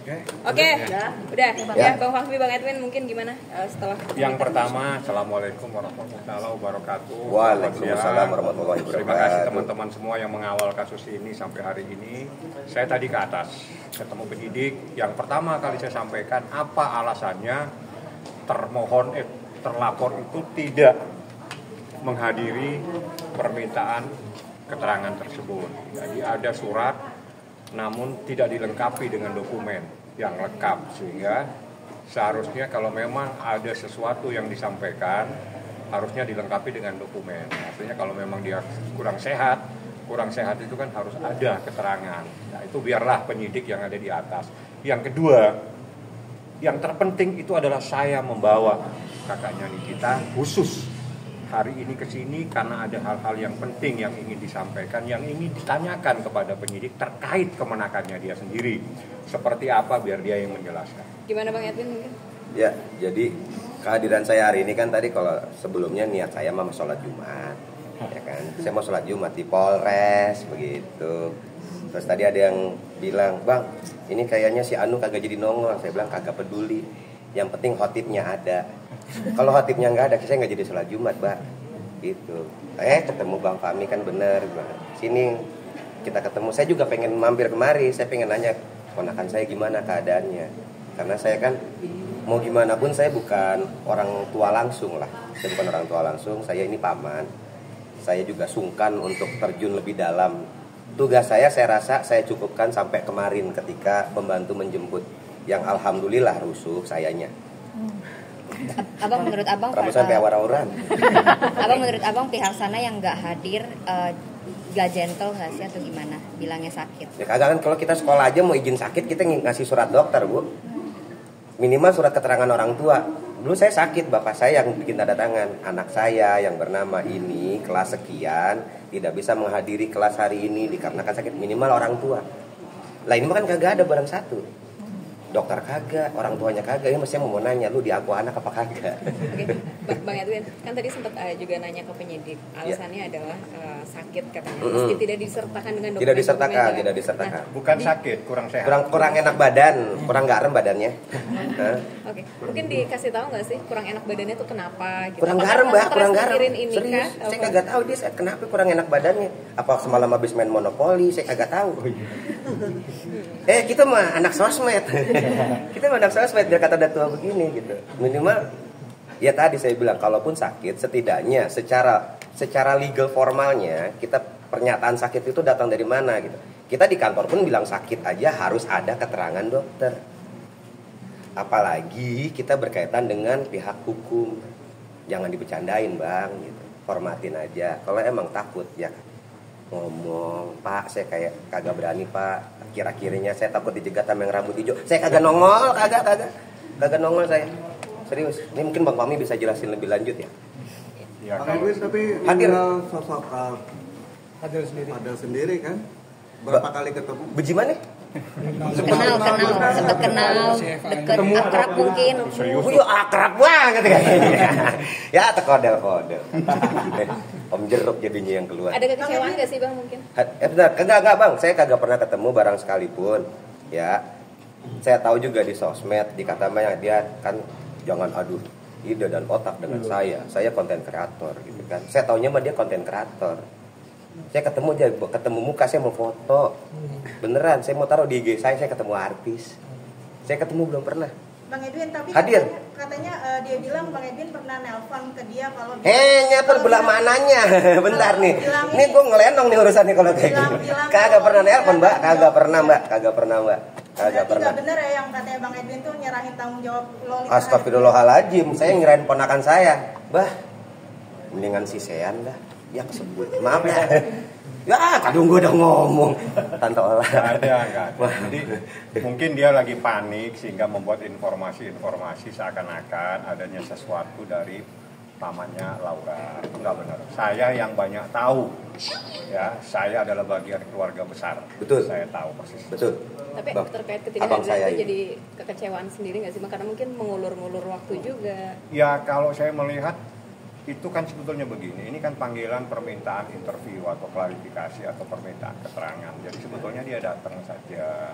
Oke, udah. Ya. Ya, Bang Fahmi, Bang Edwin mungkin gimana setelah Yang pertama, Assalamualaikum warahmatullahi wabarakatuh. Waalaikumsalam warahmatullahi wabarakatuh. Terima kasih teman-teman semua yang mengawal kasus ini sampai hari ini. Saya tadi ke atas, ketemu penyidik. Yang pertama kali saya sampaikan, apa alasannya terlapor itu tidak menghadiri permintaan keterangan tersebut. Jadi ada surat, namun tidak dilengkapi dengan dokumen yang lengkap, sehingga seharusnya kalau memang ada sesuatu yang disampaikan harusnya dilengkapi dengan dokumen. Artinya kalau memang dia kurang sehat itu kan harus ada keterangan. Nah, itu biarlah penyidik yang ada di atas. Yang kedua, yang terpenting itu adalah saya membawa kakaknya Nikita khusus hari ini ke sini karena ada hal-hal yang penting yang ingin disampaikan, yang ingin ditanyakan kepada penyidik terkait kemenakannya dia sendiri. Seperti apa biar dia yang menjelaskan. Gimana Bang Edwin mungkin? Ya, jadi kehadiran saya hari ini kan tadi kalau sebelumnya niat saya mau sholat Jumat, ya kan. Saya mau sholat Jumat di Polres begitu. Terus tadi ada yang bilang, "Bang, ini kayaknya si Anu kagak jadi nongol." Saya bilang kagak peduli. Yang penting khotibnya ada. Kalau khotibnya nggak ada, saya nggak jadi sholat Jumat, Mbak. Gitu. Ketemu Bang Fahmi kan bener. Sini kita ketemu. Saya juga pengen mampir kemari. Saya pengen nanya ponakan saya gimana keadaannya. Karena saya kan mau gimana pun saya bukan orang tua langsung lah. Saya bukan orang tua langsung. Saya ini paman. Saya juga sungkan untuk terjun lebih dalam. Tugas saya rasa saya cukupkan sampai kemarin ketika pembantu menjemput. Yang alhamdulillah rusuh sayanya. Abang, menurut abang sampai awar-awaran. Abang, menurut abang pihak sana yang nggak hadir gak gentle nggak sih atau gimana? Bilangnya sakit. Ya kagak kan, kalau kita sekolah aja mau izin sakit kita ngasih surat dokter, Bu. Minimal surat keterangan orang tua. Dulu saya sakit, bapak saya yang bikin tanda tangan. Anak saya yang bernama ini kelas sekian tidak bisa menghadiri kelas hari ini dikarenakan sakit. Minimal orang tua. Lah ini mah kan kagak ada barang satu. Dokter kagak, orang tuanya kagak, ya mestinya mau nanya, lu diaku anak apa kagak? Oke, Bang Edwin, kan tadi sempat juga nanya ke penyidik, alasannya adalah sakit katanya, meski tidak disertakan dengan dokumen. Tidak disertakan. Bukan sakit, kurang sehat. Kurang enak badan, kurang garam badannya. Oke, mungkin dikasih tahu nggak sih kurang enak badannya tuh kenapa? Gitu. Kurang garam, Mbak, kurang garam. Ini, serius, kah? saya kagak tahu dia kenapa kurang enak badannya. Apa semalam habis main monopoli, saya kagak tahu. Kita mah anak sosmed. Kita mah anak sosmed, biar kata datua begini gitu. Minimal ya tadi saya bilang kalaupun sakit setidaknya secara legal formalnya kita pernyataan sakit itu datang dari mana gitu. Kita di kantor pun bilang sakit aja harus ada keterangan dokter. Apalagi kita berkaitan dengan pihak hukum. Jangan dibecandain, Bang gitu. Formatin aja. Kalau emang takut ya ngomong, "Pak, saya kayak kagak berani, Pak. Kira-kiranya saya takut dijegat sama yang rambut hijau." Saya kagak nongol, kagak nongol saya. Serius. Ini mungkin Bang Fahmi bisa jelasin lebih lanjut ya. Ya, Bang Edwin tapi hadir sosok Fadel sendiri kan? Berapa kali ketemu? Beji mana? Sempat kenal, deket, akrab mungkin. Serius? Akrab banget kayaknya. Ya, kodel. Om jeruk jadinya yang keluar. Ada kekecewaan nggak sih Bang mungkin? Benar, enggak Bang. Saya kagak pernah ketemu barang sekalipun. Ya, saya tahu juga di sosmed dikatanya dia kan jangan adu ide dan otak dengan saya. Saya konten kreator gitu kan. Saya taunya mah dia konten kreator. Saya ketemu muka, saya mau foto. Beneran, saya mau taruh di IG saya ketemu artis. Saya ketemu belum pernah. Bang Edwin tapi hadir. Katanya dia bilang Bang Edwin pernah nelpon ke dia kalau nyapa belah mananya. Bentar nih. Nih gue ngelenong nih urusannya kalau kayak gini. Kagak pernah nelpon, Mbak. Kagak pernah, Mbak. Kagak pernah. Tidak benar ya yang katanya Bang Edwin tuh nyerahin tanggung jawab Loli. Astagfirullahaladzim, saya ngirain ponakan saya. Bah, mendingan si Sean dah. Ya kesebut. Maaf ya. Ya, kadang gue udah ngomong. Tante Ola. Nggak ada. Jadi mungkin dia lagi panik sehingga membuat informasi seakan-akan adanya sesuatu dari pamannya Laura. Enggak benar. Saya yang banyak tahu. Ya, saya adalah bagian keluarga besar. Betul. Saya tahu persis. Betul. Tapi terkait ketidakhadiran itu jadi kekecewaan sendiri nggak sih Bang? Karena mungkin mengulur-ngulur waktu juga. Ya, kalau saya melihat itu kan sebetulnya begini, ini kan panggilan permintaan interview atau klarifikasi atau permintaan keterangan. Jadi sebetulnya dia datang saja.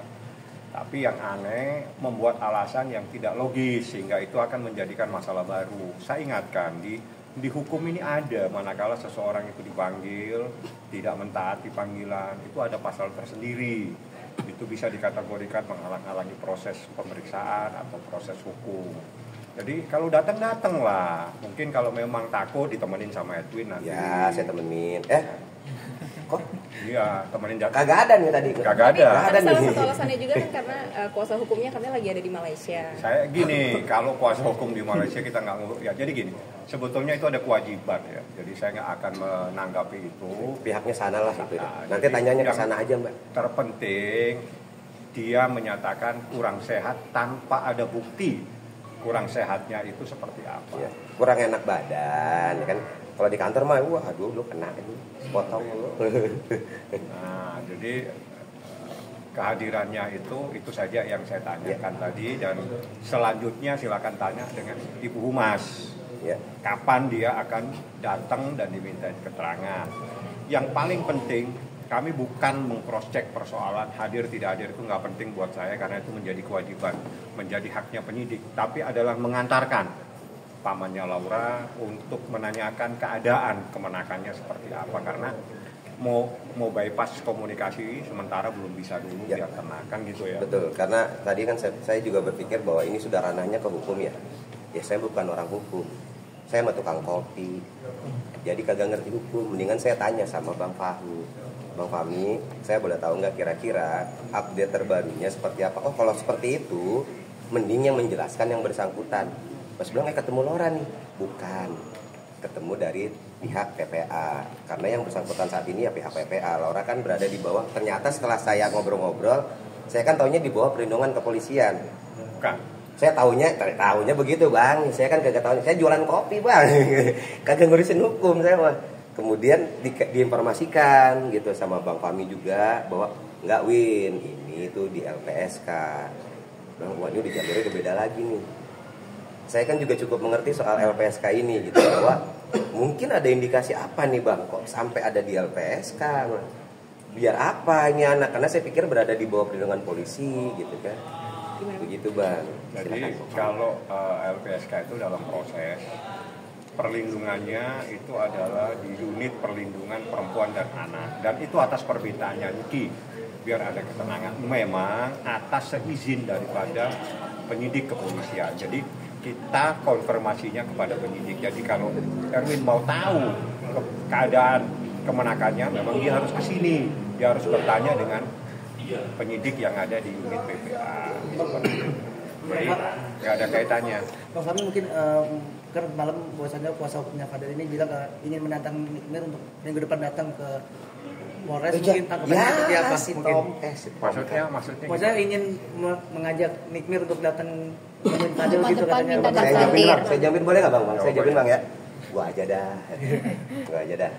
Tapi yang aneh membuat alasan yang tidak logis sehingga itu akan menjadikan masalah baru. Saya ingatkan di hukum ini ada manakala seseorang itu dipanggil tidak mentaati panggilan itu ada pasal tersendiri. Itu bisa dikategorikan menghalang-halangi proses pemeriksaan atau proses hukum. Jadi kalau datang lah. Mungkin kalau memang takut ditemenin sama Edwin nanti. Ya, saya temenin. Kok? Iya, temenin jatuh. Kagak ada nih tadi. Kagak ada. Tapi salah satu alasannya juga kan karena kuasa hukumnya katanya lagi ada di Malaysia. Saya gini, kalau kuasa hukum di Malaysia kita nggak ngurus ya. Jadi gini, sebetulnya itu ada kewajiban ya. Jadi saya nggak akan menanggapi itu. Pihaknya sana lah gitu. Nah, Nanti tanyanya ke sana aja, Mbak. Terpenting dia menyatakan kurang sehat tanpa ada bukti kurang sehatnya itu seperti apa. Ya, kurang enak badan, ya kan? Kalau di kantor mah, wah aduh lu kena ini, potong lu. Nah, jadi kehadirannya itu saja yang saya tanyakan tadi dan selanjutnya silakan tanya dengan Ibu Humas. Ya. Kapan dia akan datang dan diminta keterangan. Yang paling penting kami bukan meng-cross check persoalan hadir tidak hadir itu nggak penting buat saya karena itu menjadi kewajiban, menjadi haknya penyidik. Tapi adalah mengantarkan pamannya Laura untuk menanyakan keadaan kemenakannya seperti apa karena mau bypass komunikasi sementara belum bisa dulu biar tenang kan gitu ya. Betul, karena tadi kan saya juga berpikir bahwa ini sudah ranahnya ke hukum ya. Ya saya bukan orang hukum, saya mah tukang kopi, jadi kagak ngerti hukum. Mendingan saya tanya sama Bang Fahmi. Bang Fahmi, saya boleh tahu nggak kira-kira update terbarunya seperti apa? Oh kalau seperti itu, mending yang menjelaskan yang bersangkutan. Pas bilang ketemu Laura nih, bukan. Ketemu dari pihak PPA. Karena yang bersangkutan saat ini ya pihak PPA. Laura kan berada di bawah. Ternyata setelah saya ngobrol-ngobrol, saya kan taunya di bawah perlindungan kepolisian. Bukan. Saya taunya begitu Bang. Saya kan kagak tahu. Saya jualan kopi Bang. Kagak ngurusin hukum saya mah. Kemudian diinformasikan gitu sama Bang Fahmi juga bahwa enggak Win, ini tuh di LPSK. Bang, wah ini udah jalurnya udah beda lagi nih. Saya kan juga cukup mengerti soal LPSK ini gitu bahwa mungkin ada indikasi apa nih Bang kok sampai ada di LPSK. Biar apa ini anak karena saya pikir berada di bawah perlindungan polisi gitu kan. Begitu Bang. Jadi kalau LPSK itu dalam proses perlindungannya itu adalah di unit perlindungan perempuan dan anak dan itu atas permintaannya Niki biar ada ketenangan memang atas seizin daripada penyidik kepolisian. Jadi kita konfirmasinya kepada penyidik. Jadi kalau Erwin mau tahu keadaan kemenakannya memang dia harus ke sini. Dia harus bertanya dengan penyidik yang ada di unit PPA. Jadi nggak ada kaitannya. Bang Fahmi mungkin kan malam bahwasannya kuasa hukumnya Fadel ini bilang ingin menantang Nikmir untuk minggu depan datang ke Polres mungkin tanggapannya seperti apa mungkin? Maksudnya ingin mengajak Nikmir untuk datang menemuin Fadel gitu katanya. Saya jamin boleh nggak Bang? Saya jamin Bang ya. Gua aja dah,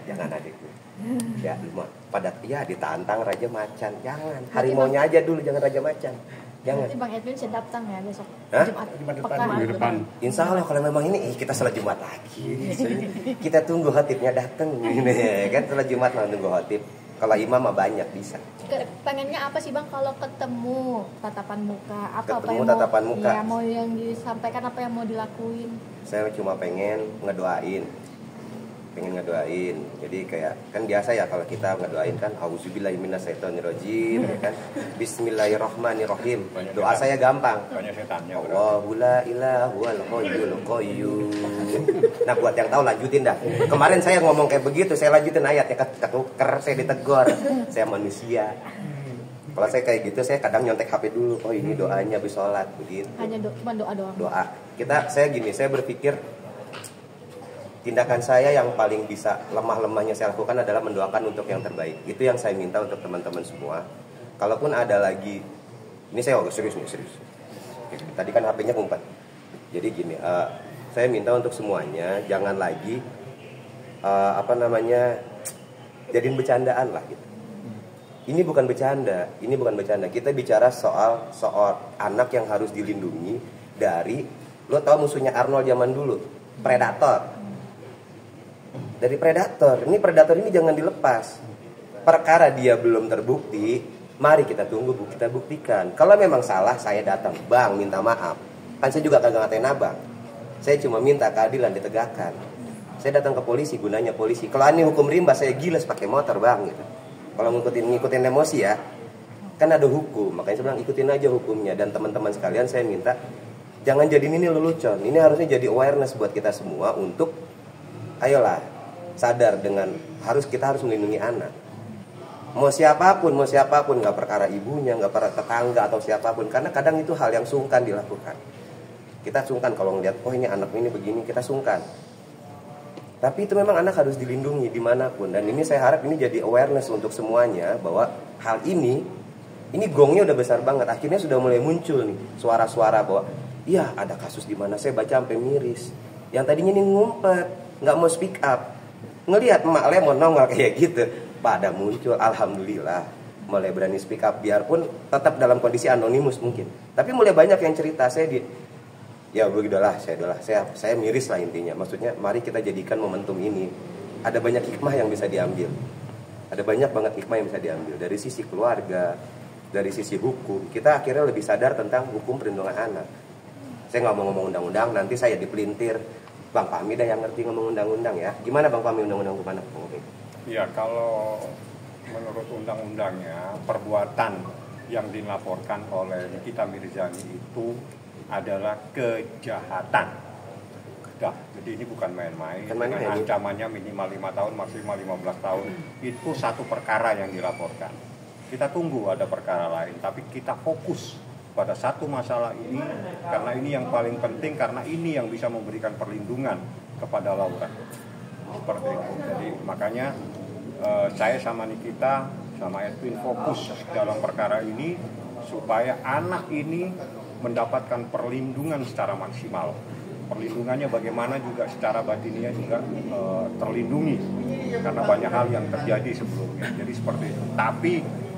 jangan adikku. Ya, pada ditantang Raja Macan, jangan. Harimaunya aja dulu, jangan Raja Macan. Jangan. Nanti Bang Edwin saya datang ya besok. Jumat depan. Insya Allah kalau memang ini kita salat Jumat lagi. Kita tunggu khatibnya datang ini kan salat Jumat mau tunggu khatib. Kalau imam mah banyak bisa. Pengennya apa sih Bang kalau ketemu tatapan muka? Ketemu tatapan muka. Ya, mau yang disampaikan apa yang mau dilakuin? Saya cuma pengen ngedoain. Jadi kayak kan biasa ya kalau kita ngedoain kan auzubillahi minasyaitonirrajim ya kan bismillahirrahmanirrahim. Doa saya gampang. Banyak setannya. Allahu la ilaha wal hayyul qayyum. Nah buat yang tahu lanjutin dah. Kemarin saya ngomong kayak begitu, saya lanjutin ayatnya ketuker, saya ditegur. Saya manusia. Kalau saya kayak gitu saya kadang nyontek HP dulu. Oh ini doanya habis sholat begitu. Hanya cuma doa doang. Saya berpikir tindakan saya yang paling bisa lemah-lemahnya saya lakukan adalah mendoakan untuk yang terbaik. Itu yang saya minta untuk teman-teman semua. Kalaupun ada lagi, ini saya serius. Tadi kan HP-nya ngumpet. Jadi gini, saya minta untuk semuanya jangan lagi jadiin bercandaan lah gitu. Ini bukan bercanda. Kita bicara soal anak yang harus dilindungi dari, lo tau musuhnya Arnold zaman dulu, predator. Dari predator ini jangan dilepas. Perkara dia belum terbukti, Mari kita tunggu, kita buktikan. Kalau memang salah, saya datang, bang, minta maaf. Kan saya juga kagak ngatain abang. Saya cuma minta keadilan ditegakkan. Saya datang ke polisi, gunanya polisi. Kalau ini hukum rimba, saya gilas pakai motor, bang. Gitu. Kalau ngikutin emosi ya, kan ada hukum. Makanya saya bilang ikutin aja hukumnya. Dan teman-teman sekalian saya minta, jangan jadiin ini lelucon. Ini harusnya jadi awareness buat kita semua untuk, ayolah, sadar dengan kita harus melindungi anak. Mau siapapun, nggak perkara ibunya, nggak perkara tetangga atau siapapun, karena kadang itu hal yang sungkan dilakukan. Kita sungkan kalau ngeliat, oh ini anak ini begini, kita sungkan. Tapi itu memang anak harus dilindungi dimanapun. Dan ini saya harap ini jadi awareness untuk semuanya bahwa hal ini gongnya udah besar banget. Akhirnya sudah mulai muncul nih suara-suara bahwa, iya ada kasus di mana saya baca sampai miris. Yang tadinya nih ngumpet, nggak mau speak up, ngelihat emak lemon nongol kayak gitu. Pada muncul, alhamdulillah mulai berani speak up, biarpun tetap dalam kondisi anonimus mungkin. Tapi mulai banyak yang cerita, saya miris lah intinya. Maksudnya mari kita jadikan momentum ini, ada banyak hikmah yang bisa diambil. Ada banyak banget hikmah yang bisa diambil dari sisi keluarga, dari sisi hukum. Kita akhirnya lebih sadar tentang hukum perlindungan anak. Saya nggak mau ngomong undang-undang, nanti saya dipelintir. Bang Fahmi dah yang ngerti ngomong undang-undang ya. Gimana Bang Fahmi undang-undang hukum anak? Ya, kalau menurut undang-undangnya, perbuatan yang dilaporkan oleh Nikita Mirzani itu adalah kejahatan. Dah, jadi ini bukan main-main. Dengan ancamannya minimal 5 tahun, maksimal 15 tahun. Itu satu perkara yang dilaporkan. Kita tunggu ada perkara lain, tapi kita fokus pada satu masalah ini, karena ini yang paling penting, karena ini yang bisa memberikan perlindungan kepada Laura. Seperti itu. Jadi makanya saya sama Nikita sama Edwin fokus dalam perkara ini supaya anak ini mendapatkan perlindungan secara maksimal. Perlindungannya bagaimana juga secara batinnya juga terlindungi karena banyak hal yang terjadi sebelumnya. Jadi seperti itu. Tapi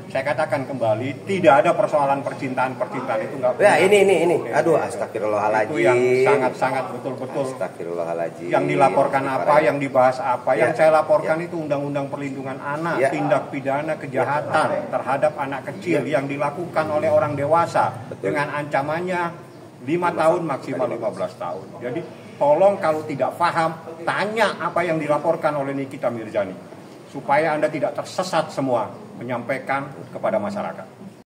saya katakan kembali, tidak ada persoalan percintaan itu nggak. Ya ini. Aduh, astagfirullahaladzim. Itu yang sangat betul-betul. Astagfirullahaladzim. Yang dilaporkan apa, yang dibahas apa. Yang saya laporkan itu Undang-Undang Perlindungan Anak, tindak pidana kejahatan terhadap anak kecil yang dilakukan oleh orang dewasa dengan ancamannya 5 tahun maksimal 15 tahun. Jadi tolong kalau tidak paham, tanya apa yang dilaporkan oleh Nikita Mirzani supaya Anda tidak tersesat semua menyampaikan kepada masyarakat.